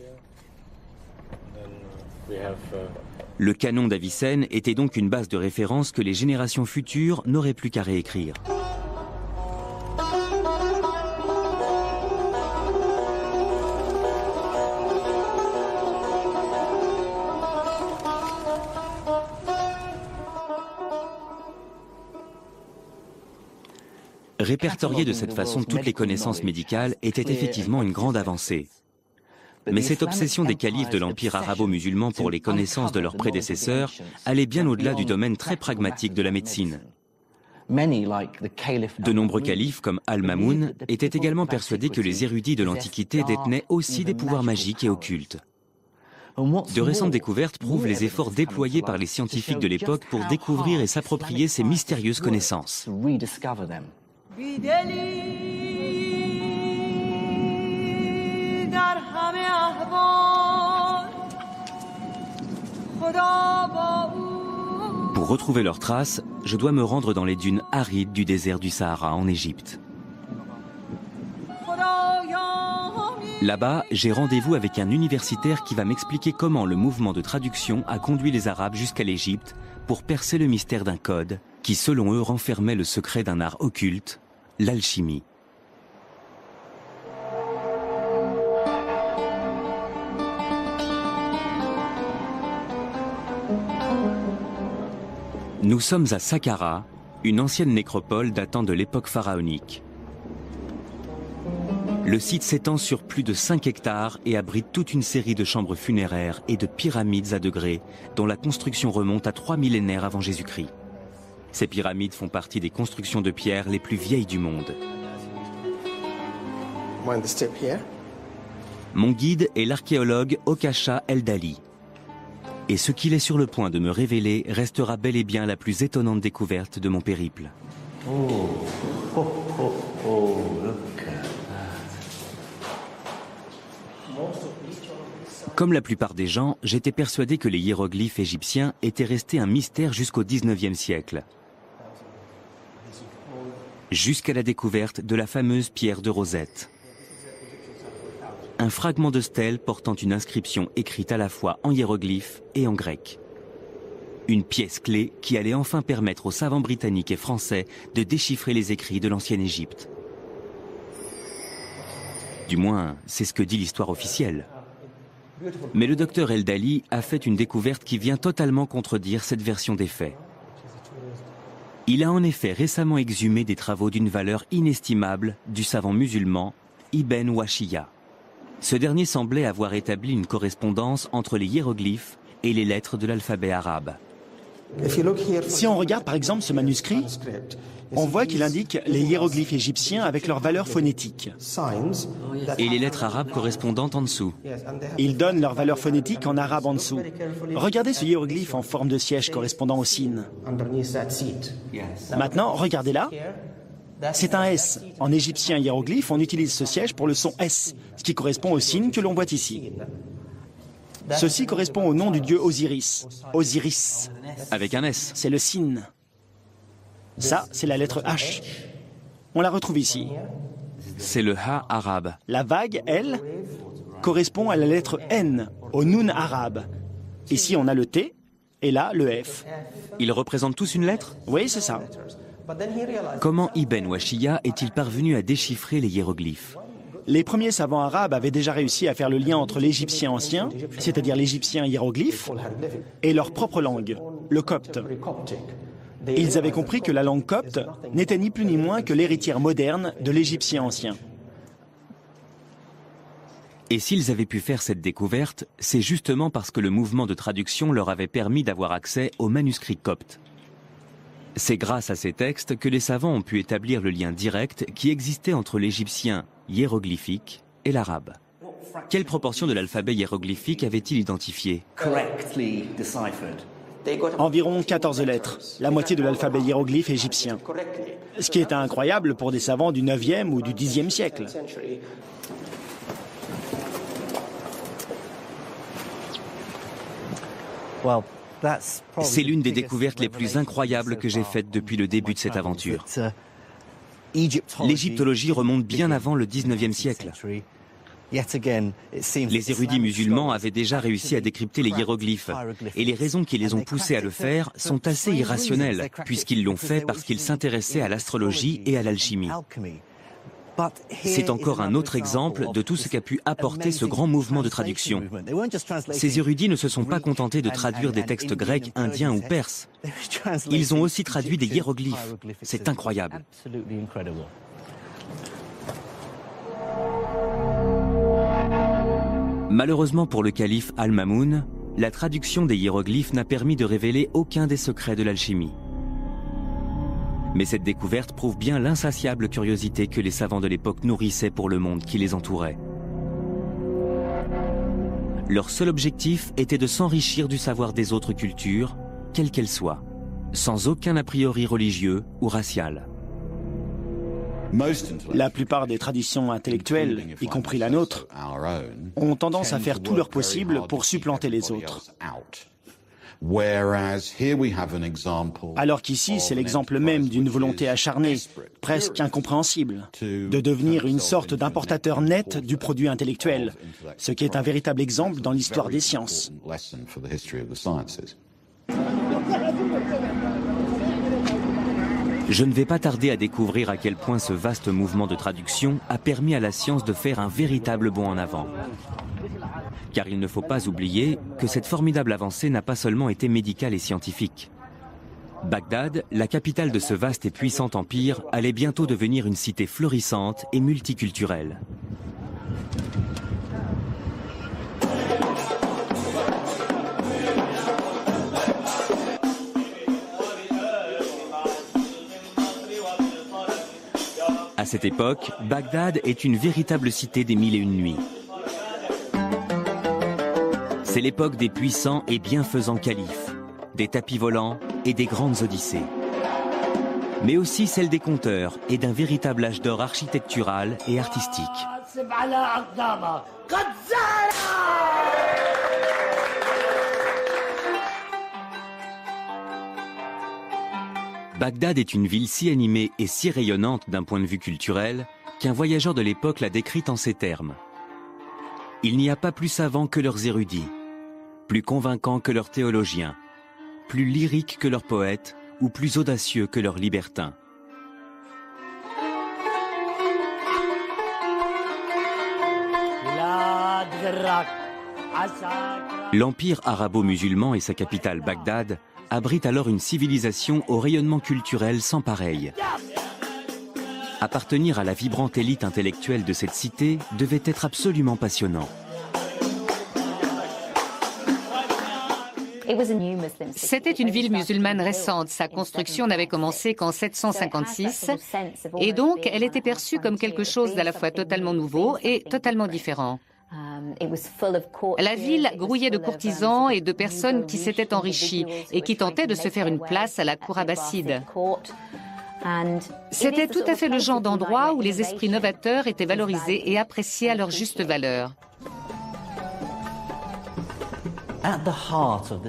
Le canon d'Avicenne était donc une base de référence que les générations futures n'auraient plus qu'à réécrire. Répertorier de cette façon toutes les connaissances médicales était effectivement une grande avancée. Mais cette obsession des califes de l'Empire arabo-musulman pour les connaissances de leurs prédécesseurs allait bien au-delà du domaine très pragmatique de la médecine. De nombreux califes, comme Al-Mamoun, étaient également persuadés que les érudits de l'Antiquité détenaient aussi des pouvoirs magiques et occultes. De récentes découvertes prouvent les efforts déployés par les scientifiques de l'époque pour découvrir et s'approprier ces mystérieuses connaissances. Pour retrouver leurs traces, je dois me rendre dans les dunes arides du désert du Sahara en Égypte. Là-bas, j'ai rendez-vous avec un universitaire qui va m'expliquer comment le mouvement de traduction a conduit les Arabes jusqu'à l'Égypte pour percer le mystère d'un code qui, selon eux, renfermait le secret d'un art occulte, l'alchimie. Nous sommes à Saqqara, une ancienne nécropole datant de l'époque pharaonique. Le site s'étend sur plus de 5 hectares et abrite toute une série de chambres funéraires et de pyramides à degrés dont la construction remonte à 3 millénaires avant Jésus-Christ. Ces pyramides font partie des constructions de pierre les plus vieilles du monde. Mon guide est l'archéologue Okasha Eldali. Et ce qu'il est sur le point de me révéler restera bel et bien la plus étonnante découverte de mon périple. Comme la plupart des gens, j'étais persuadé que les hiéroglyphes égyptiens étaient restés un mystère jusqu'au XIXe siècle. Jusqu'à la découverte de la fameuse pierre de Rosette. Un fragment de stèle portant une inscription écrite à la fois en hiéroglyphe et en grec. Une pièce clé qui allait enfin permettre aux savants britanniques et français de déchiffrer les écrits de l'ancienne Égypte. Du moins, c'est ce que dit l'histoire officielle. Mais le docteur Eldali a fait une découverte qui vient totalement contredire cette version des faits. Il a en effet récemment exhumé des travaux d'une valeur inestimable du savant musulman Ibn Wahshiyya. Ce dernier semblait avoir établi une correspondance entre les hiéroglyphes et les lettres de l'alphabet arabe. Si on regarde par exemple ce manuscrit, on voit qu'il indique les hiéroglyphes égyptiens avec leurs valeurs phonétiques. Et les lettres arabes correspondantes en dessous. Il donne leur valeur phonétique en arabe en dessous. Regardez ce hiéroglyphe en forme de siège correspondant au sin. Maintenant, regardez là. C'est un S. En égyptien hiéroglyphe, on utilise ce siège pour le son S, ce qui correspond au signe que l'on voit ici. Ceci correspond au nom du dieu Osiris. Osiris. Avec un S. C'est le sin. Ça, c'est la lettre H. On la retrouve ici. C'est le Ha arabe. La vague, elle, correspond à la lettre N, au Nun arabe. Ici, on a le T, et là, le F. Ils représentent tous une lettre? Oui, c'est ça. Comment Ibn Wahshiyya est-il parvenu à déchiffrer les hiéroglyphes? Les premiers savants arabes avaient déjà réussi à faire le lien entre l'égyptien ancien, c'est-à-dire l'égyptien hiéroglyphe, et leur propre langue, le copte. Ils avaient compris que la langue copte n'était ni plus ni moins que l'héritière moderne de l'égyptien ancien. Et s'ils avaient pu faire cette découverte, c'est justement parce que le mouvement de traduction leur avait permis d'avoir accès aux manuscrits coptes. C'est grâce à ces textes que les savants ont pu établir le lien direct qui existait entre l'égyptien hiéroglyphique et l'arabe. Quelle proportion de l'alphabet hiéroglyphique avait-il identifié? Environ 14 lettres, la moitié de l'alphabet hiéroglyphe égyptien. Ce qui est incroyable pour des savants du 9e ou du 10e siècle. C'est l'une des découvertes les plus incroyables que j'ai faites depuis le début de cette aventure. L'égyptologie remonte bien avant le 19e siècle. Les érudits musulmans avaient déjà réussi à décrypter les hiéroglyphes, et les raisons qui les ont poussés à le faire sont assez irrationnelles, puisqu'ils l'ont fait parce qu'ils s'intéressaient à l'astrologie et à l'alchimie. C'est encore un autre exemple de tout ce qu'a pu apporter ce grand mouvement de traduction. Ces érudits ne se sont pas contentés de traduire des textes grecs, indiens ou perses. Ils ont aussi traduit des hiéroglyphes. C'est incroyable. Malheureusement pour le calife Al-Mamoun, la traduction des hiéroglyphes n'a permis de révéler aucun des secrets de l'alchimie. Mais cette découverte prouve bien l'insatiable curiosité que les savants de l'époque nourrissaient pour le monde qui les entourait. Leur seul objectif était de s'enrichir du savoir des autres cultures, quelles qu'elles soient, sans aucun a priori religieux ou racial. La plupart des traditions intellectuelles, y compris la nôtre, ont tendance à faire tout leur possible pour supplanter les autres. Alors qu'ici, c'est l'exemple même d'une volonté acharnée, presque incompréhensible, de devenir une sorte d'importateur net du produit intellectuel, ce qui est un véritable exemple dans l'histoire des sciences. Je ne vais pas tarder à découvrir à quel point ce vaste mouvement de traduction a permis à la science de faire un véritable bond en avant. Car il ne faut pas oublier que cette formidable avancée n'a pas seulement été médicale et scientifique. Bagdad, la capitale de ce vaste et puissant empire, allait bientôt devenir une cité florissante et multiculturelle. À cette époque, Bagdad est une véritable cité des mille et une nuits. C'est l'époque des puissants et bienfaisants califes, des tapis volants et des grandes odyssées. Mais aussi celle des conteurs et d'un véritable âge d'or architectural et artistique. Bagdad est une ville si animée et si rayonnante d'un point de vue culturel qu'un voyageur de l'époque l'a décrite en ces termes. Il n'y a pas plus savants que leurs érudits, plus convaincants que leurs théologiens, plus lyriques que leurs poètes ou plus audacieux que leurs libertins. L'empire arabo-musulman et sa capitale Bagdad abrite alors une civilisation au rayonnement culturel sans pareil. Appartenir à la vibrante élite intellectuelle de cette cité devait être absolument passionnant. C'était une ville musulmane récente. Sa construction n'avait commencé qu'en 756 et donc elle était perçue comme quelque chose d'à la fois totalement nouveau et totalement différent. La ville grouillait de courtisans et de personnes qui s'étaient enrichies et qui tentaient de se faire une place à la cour abbasside. C'était tout à fait le genre d'endroit où les esprits novateurs étaient valorisés et appréciés à leur juste valeur.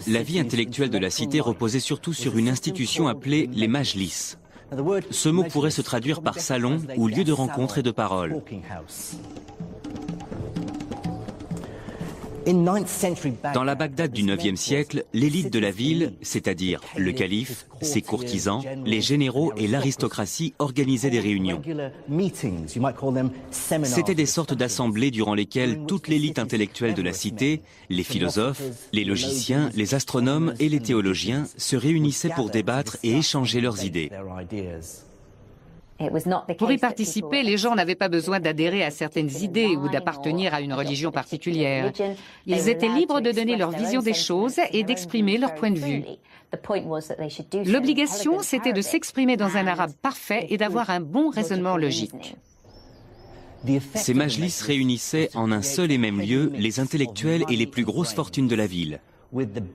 La vie intellectuelle de la cité reposait surtout sur une institution appelée les majlis. Ce mot pourrait se traduire par salon ou lieu de rencontre et de parole. Dans la Bagdad du IXe siècle, l'élite de la ville, c'est-à-dire le calife, ses courtisans, les généraux et l'aristocratie organisaient des réunions. C'étaient des sortes d'assemblées durant lesquelles toute l'élite intellectuelle de la cité, les philosophes, les logiciens, les astronomes et les théologiens se réunissaient pour débattre et échanger leurs idées. Pour y participer, les gens n'avaient pas besoin d'adhérer à certaines idées ou d'appartenir à une religion particulière. Ils étaient libres de donner leur vision des choses et d'exprimer leur point de vue. L'obligation, c'était de s'exprimer dans un arabe parfait et d'avoir un bon raisonnement logique. Ces majlis réunissaient en un seul et même lieu les intellectuels et les plus grosses fortunes de la ville.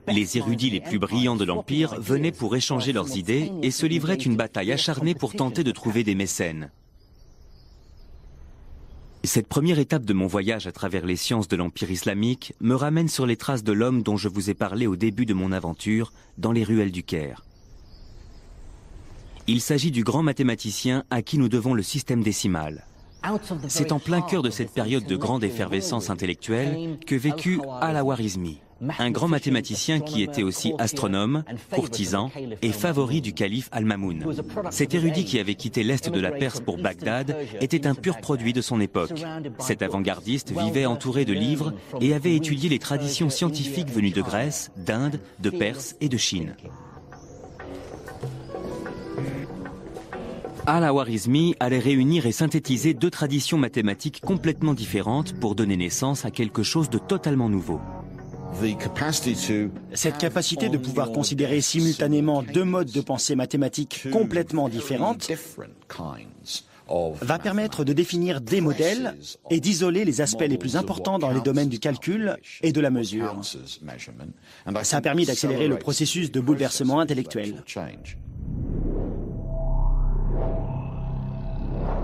Les érudits les plus brillants de l'Empire venaient pour échanger leurs idées et se livraient une bataille acharnée pour tenter de trouver des mécènes. Cette première étape de mon voyage à travers les sciences de l'Empire islamique me ramène sur les traces de l'homme dont je vous ai parlé au début de mon aventure, dans les ruelles du Caire. Il s'agit du grand mathématicien à qui nous devons le système décimal. C'est en plein cœur de cette période de grande effervescence intellectuelle que vécut Al-Khwarizmi, un grand mathématicien qui était aussi astronome, courtisan et favori du calife Al-Mamoun. Cet érudit qui avait quitté l'est de la Perse pour Bagdad était un pur produit de son époque. Cet avant-gardiste vivait entouré de livres et avait étudié les traditions scientifiques venues de Grèce, d'Inde, de Perse et de Chine. Al-Khwarizmi allait réunir et synthétiser deux traditions mathématiques complètement différentes pour donner naissance à quelque chose de totalement nouveau. Cette capacité de pouvoir considérer simultanément deux modes de pensée mathématiques complètement différentes va permettre de définir des modèles et d'isoler les aspects les plus importants dans les domaines du calcul et de la mesure. Ça a permis d'accélérer le processus de bouleversement intellectuel.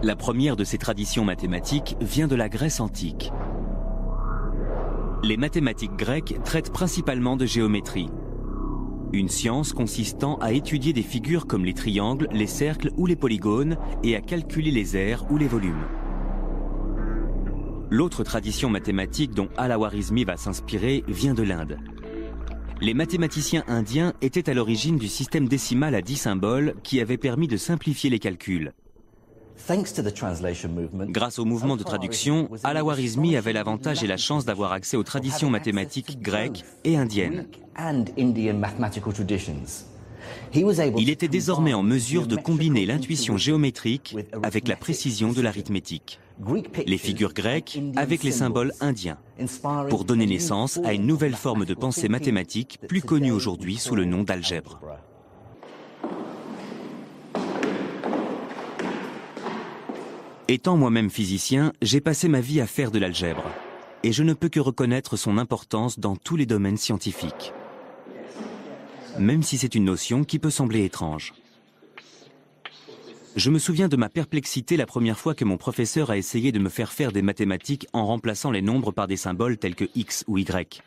La première de ces traditions mathématiques vient de la Grèce antique. Les mathématiques grecques traitent principalement de géométrie. Une science consistant à étudier des figures comme les triangles, les cercles ou les polygones et à calculer les aires ou les volumes. L'autre tradition mathématique dont Al-Khwarizmi va s'inspirer vient de l'Inde. Les mathématiciens indiens étaient à l'origine du système décimal à 10 symboles qui avait permis de simplifier les calculs. Grâce au mouvement de traduction, Al-Khwarizmi avait l'avantage et la chance d'avoir accès aux traditions mathématiques grecques et indiennes. Il était désormais en mesure de combiner l'intuition géométrique avec la précision de l'arithmétique, les figures grecques avec les symboles indiens, pour donner naissance à une nouvelle forme de pensée mathématique plus connue aujourd'hui sous le nom d'algèbre. Étant moi-même physicien, j'ai passé ma vie à faire de l'algèbre, et je ne peux que reconnaître son importance dans tous les domaines scientifiques, même si c'est une notion qui peut sembler étrange. Je me souviens de ma perplexité la première fois que mon professeur a essayé de me faire faire des mathématiques en remplaçant les nombres par des symboles tels que X ou Y.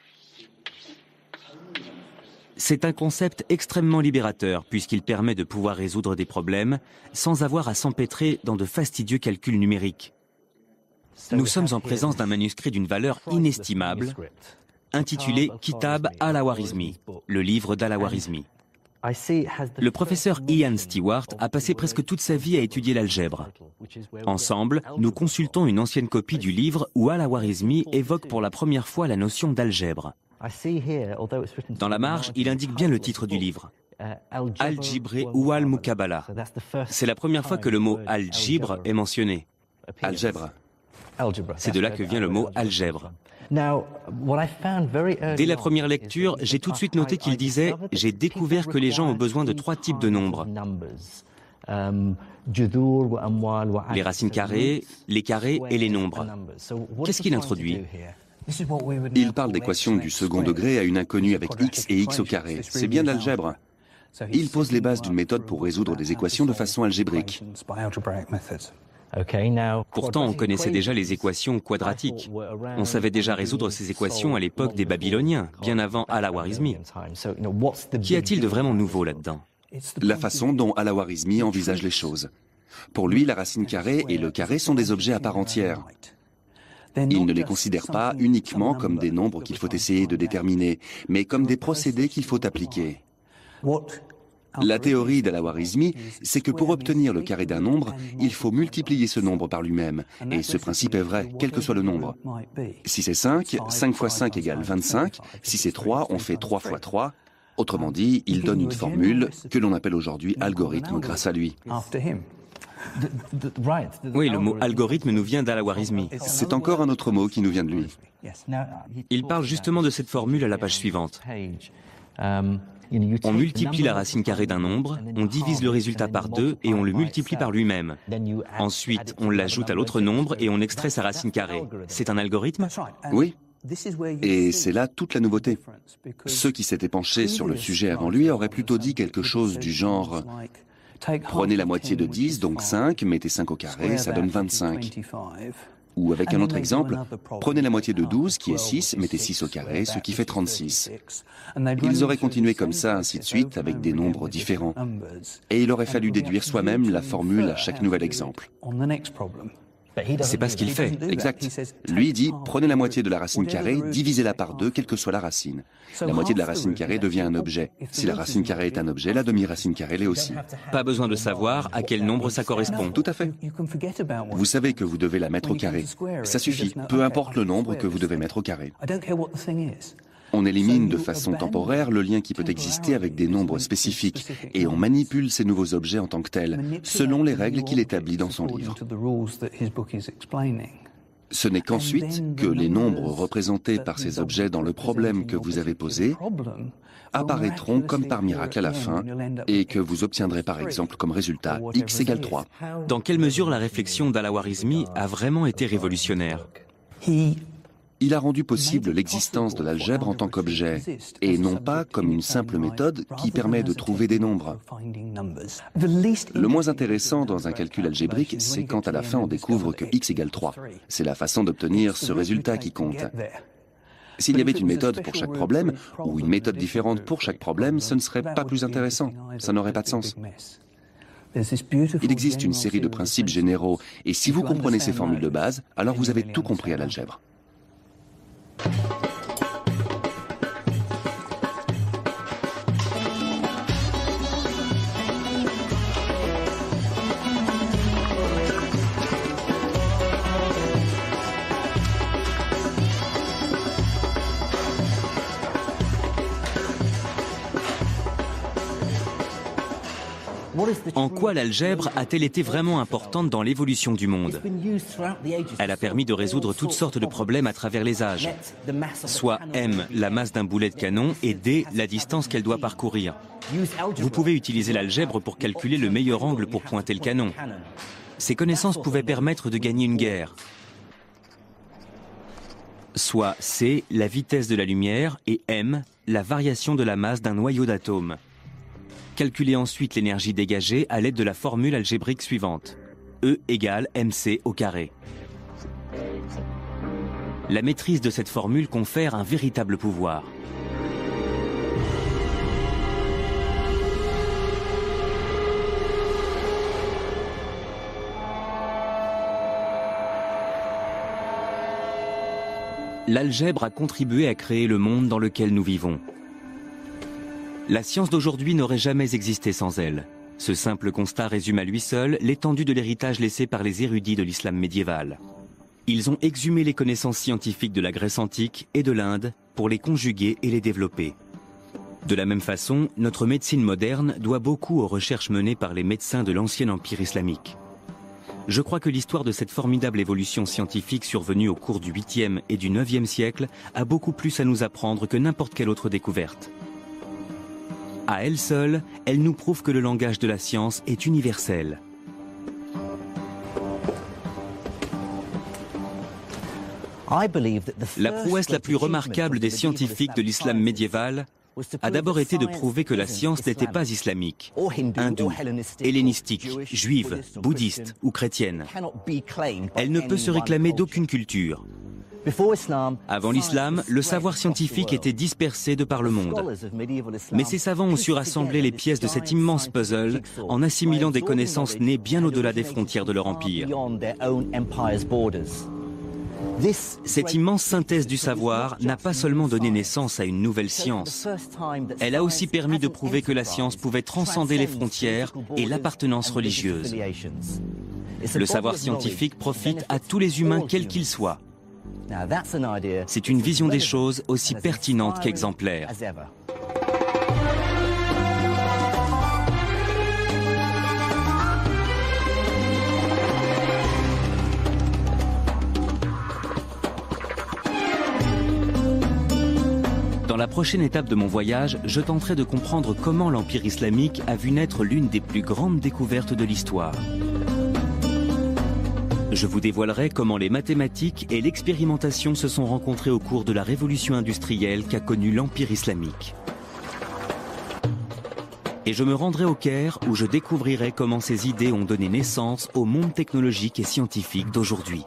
C'est un concept extrêmement libérateur puisqu'il permet de pouvoir résoudre des problèmes sans avoir à s'empêtrer dans de fastidieux calculs numériques. Nous sommes en présence d'un manuscrit d'une valeur inestimable, intitulé Kitab Al-Khwarizmi, le livre d'Al-Khwarizmi. Le professeur Ian Stewart a passé presque toute sa vie à étudier l'algèbre. Ensemble, nous consultons une ancienne copie du livre où Al-Khwarizmi évoque pour la première fois la notion d'algèbre. Dans la marge, il indique bien le titre du livre, Al-Jibre ou Al-Muqabala. C'est la première fois que le mot algèbre est mentionné. Algèbre. C'est de là que vient le mot algèbre. Dès la première lecture, j'ai tout de suite noté qu'il disait « J'ai découvert que les gens ont besoin de 3 types de nombres. Les racines carrées, les carrés et les nombres. » Qu'est-ce qu'il introduit ? Il parle d'équations du second degré à une inconnue avec x et x au carré. C'est bien de l'algèbre. Il pose les bases d'une méthode pour résoudre des équations de façon algébrique. Pourtant, on connaissait déjà les équations quadratiques. On savait déjà résoudre ces équations à l'époque des Babyloniens, bien avant Al-Khwarizmi. Qu'y a-t-il de vraiment nouveau là-dedans ? La façon dont Al-Khwarizmi envisage les choses. Pour lui, la racine carrée et le carré sont des objets à part entière. Il ne les considère pas uniquement comme des nombres qu'il faut essayer de déterminer, mais comme des procédés qu'il faut appliquer. La théorie d'Al-Khwarizmi, c'est que pour obtenir le carré d'un nombre, il faut multiplier ce nombre par lui-même. Et ce principe est vrai, quel que soit le nombre. Si c'est 5, 5 fois 5 égale 25. Si c'est 3, on fait 3 fois 3. Autrement dit, il donne une formule que l'on appelle aujourd'hui algorithme grâce à lui. Oui, le mot algorithme nous vient d'Al-Khwarizmi. C'est encore un autre mot qui nous vient de lui. Il parle justement de cette formule à la page suivante. On multiplie la racine carrée d'un nombre, on divise le résultat par 2 et on le multiplie par lui-même. Ensuite, on l'ajoute à l'autre nombre et on extrait sa racine carrée. C'est un algorithme ? Oui. Et c'est là toute la nouveauté. Ceux qui s'étaient penchés sur le sujet avant lui auraient plutôt dit quelque chose du genre « Prenez la moitié de 10, donc 5, mettez 5 au carré, ça donne 25. » Ou avec un autre exemple, prenez la moitié de 12, qui est 6, mettez 6 au carré, ce qui fait 36. Ils auraient continué comme ça, ainsi de suite, avec des nombres différents. Et il aurait fallu déduire soi-même la formule à chaque nouvel exemple. C'est pas ce qu'il fait. Exact. Lui dit, prenez la moitié de la racine carrée, divisez-la par 2, quelle que soit la racine. La moitié de la racine carrée devient un objet. Si la racine carrée est un objet, la demi-racine carrée l'est aussi. Pas besoin de savoir à quel nombre ça correspond. Tout à fait. Vous savez que vous devez la mettre au carré. Ça suffit, peu importe le nombre que vous devez mettre au carré. On élimine de façon temporaire le lien qui peut exister avec des nombres spécifiques et on manipule ces nouveaux objets en tant que tels, selon les règles qu'il établit dans son livre. Ce n'est qu'ensuite que les nombres représentés par ces objets dans le problème que vous avez posé apparaîtront comme par miracle à la fin et que vous obtiendrez par exemple comme résultat x égale 3. Dans quelle mesure la réflexion d'Al-Khwarizmi a vraiment été révolutionnaire ? Il a rendu possible l'existence de l'algèbre en tant qu'objet, et non pas comme une simple méthode qui permet de trouver des nombres. Le moins intéressant dans un calcul algébrique, c'est quand à la fin on découvre que x égale 3. C'est la façon d'obtenir ce résultat qui compte. S'il y avait une méthode pour chaque problème, ou une méthode différente pour chaque problème, ce ne serait pas plus intéressant. Ça n'aurait pas de sens. Il existe une série de principes généraux, et si vous comprenez ces formules de base, alors vous avez tout compris à l'algèbre. En quoi l'algèbre a-t-elle été vraiment importante dans l'évolution du monde? Elle a permis de résoudre toutes sortes de problèmes à travers les âges. Soit m, la masse d'un boulet de canon, et d, la distance qu'elle doit parcourir. Vous pouvez utiliser l'algèbre pour calculer le meilleur angle pour pointer le canon. Ces connaissances pouvaient permettre de gagner une guerre. Soit c, la vitesse de la lumière, et m, la variation de la masse d'un noyau d'atomes. Calculez ensuite l'énergie dégagée à l'aide de la formule algébrique suivante. E égale mc au carré. La maîtrise de cette formule confère un véritable pouvoir. L'algèbre a contribué à créer le monde dans lequel nous vivons. La science d'aujourd'hui n'aurait jamais existé sans elle. Ce simple constat résume à lui seul l'étendue de l'héritage laissé par les érudits de l'islam médiéval. Ils ont exhumé les connaissances scientifiques de la Grèce antique et de l'Inde pour les conjuguer et les développer. De la même façon, notre médecine moderne doit beaucoup aux recherches menées par les médecins de l'ancien empire islamique. Je crois que l'histoire de cette formidable évolution scientifique survenue au cours du 8e et du 9e siècle a beaucoup plus à nous apprendre que n'importe quelle autre découverte. À elle seule, elle nous prouve que le langage de la science est universel. La prouesse la plus remarquable des scientifiques de l'islam médiéval a d'abord été de prouver que la science n'était pas islamique, hindoue, hellénistique, juive, bouddhiste ou chrétienne. Elle ne peut se réclamer d'aucune culture. Avant l'islam, le savoir scientifique était dispersé de par le monde. Mais ces savants ont su rassembler les pièces de cet immense puzzle en assimilant des connaissances nées bien au-delà des frontières de leur empire. Cette immense synthèse du savoir n'a pas seulement donné naissance à une nouvelle science, elle a aussi permis de prouver que la science pouvait transcender les frontières et l'appartenance religieuse. Le savoir scientifique profite à tous les humains quels qu'ils soient. C'est une vision des choses aussi pertinente qu'exemplaire. Dans la prochaine étape de mon voyage, je tenterai de comprendre comment l'Empire islamique a vu naître l'une des plus grandes découvertes de l'histoire. Je vous dévoilerai comment les mathématiques et l'expérimentation se sont rencontrées au cours de la révolution industrielle qu'a connue l'Empire islamique. Et je me rendrai au Caire où je découvrirai comment ces idées ont donné naissance au monde technologique et scientifique d'aujourd'hui.